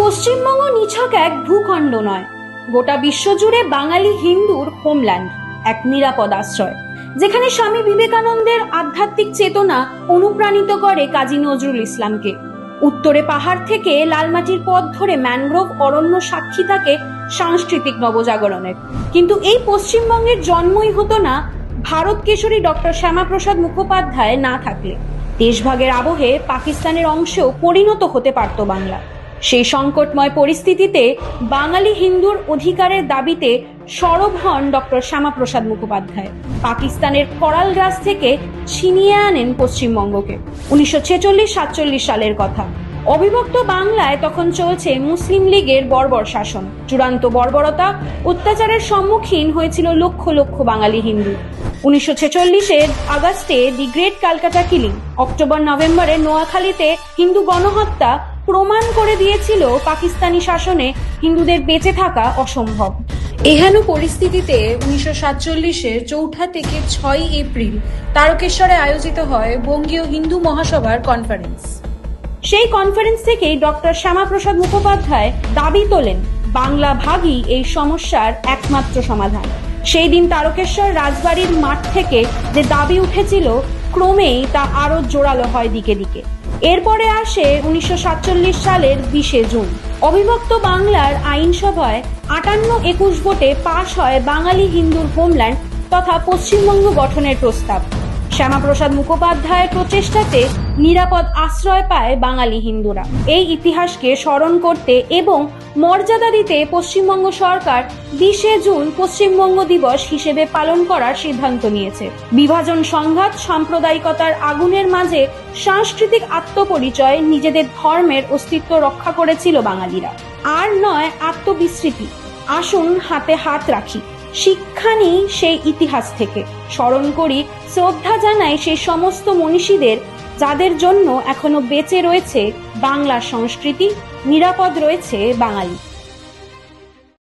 পশ্চিমবঙ্গ নিছক এক ভূখণ্ড নয়, গোটা বিশ্বজুড়ে বাঙালি হিন্দুর হোমল্যান্ড, এক নিরাপদ আশ্রয়, যেখানে স্বামী বিবেকানন্দের আধ্যাত্মিক চেতনা অনুপ্রাণিত করে কাজী নজরুল ইসলামকে। উত্তরে পাহাড় থেকে লালমাটির পথ ধরে ম্যানগ্রোভ অরণ্য সাক্ষী থাকে সাংস্কৃতিক নবজাগরণের। কিন্তু এই পশ্চিমবঙ্গের জন্মই হতো না ভারত কেশরী ডক্টর শ্যামাপ্রসাদ মুখোপাধ্যায় না থাকলে। দেশভাগের আবহে পাকিস্তানের অংশেও পরিণত হতে পারত বাংলা। সেই সংকটময় পরিস্থিতিতে বাঙালি হিন্দুর অধিকারের দাবিতে সরব হন ডক্টর শ্যামাপ্রসাদ মুখোপাধ্যায়। পাকিস্তানের করালগাছ থেকে ছিনিয়ে আনেন পশ্চিমবঙ্গকে। 1946-47 সালের কথা। অবিভক্ত বাংলায় তখন চলছে মুসলিম লীগের বর্বর শাসন। চূড়ান্ত বর্বরতা, অত্যাচারের সম্মুখীন হয়েছিল লক্ষ লক্ষ বাঙালি হিন্দু। 1946-এর আগস্টে দি গ্রেট ক্যালকাটা কিলিং, অক্টোবর-নভেম্বরে নোয়াখালীতে হিন্দু গণহত্যা প্রমাণ করে দিয়েছিল পাকিস্তানি শাসনে হিন্দুদের বেঁচে থাকা অসম্ভব। এহেন পরিস্থিতিতে 1947-এর 4 থেকে 6 এপ্রিল তারকেশ্বরে আয়োজিত হয় বঙ্গীয় হিন্দু মহাসভার কনফারেন্স। সেই কনফারেন্স থেকেই ডক্টর শ্যামাপ্রসাদ মুখোপাধ্যায় দাবি তোলেন বাংলা ভাগই এই সমস্যার একমাত্র সমাধান। সেই দিন তারকেশ্বর রাজবাড়ির মাঠ থেকে যে দাবি উঠেছিল, ক্রমেই তা আরো জোরালো হয় দিকে দিকে। এরপরে আসে 1947 সালের 20 জুন। অবিভক্ত বাংলার আইনসভায় 58-21 ভোটে পাশ হয় বাঙালি হিন্দুর হোমল্যান্ড তথা পশ্চিমবঙ্গ গঠনের প্রস্তাব। শ্যামাপ্রসাদ মুখোপাধ্যায়ের প্রচেষ্টাতে নিরাপদ আশ্রয় পায় বাঙালি হিন্দুরা। এই ইতিহাসকে স্মরণ করতে এবং মর্যাদা দিতে পশ্চিমবঙ্গ সরকার 20 জুন পশ্চিমবঙ্গ দিবস হিসেবে পালন করার সিদ্ধান্ত নিয়েছে। বিভাজন, সংঘাত, সাম্প্রদায়িকতার আগুনের মাঝে সাংস্কৃতিক আত্মপরিচয়, নিজেদের ধর্মের অস্তিত্ব রক্ষা করেছিল বাঙালিরা। আর নয় আত্মবিস্মৃতি। আসুন হাতে হাত রাখি, শিক্ষা নিই সেই ইতিহাস থেকে, স্মরণ করি, শ্রদ্ধা জানাই সেই সমস্ত মনীষীদের যাদের জন্য এখনো বেঁচে রয়েছে বাংলার সংস্কৃতি, নিরাপদ রয়েছে বাঙালি।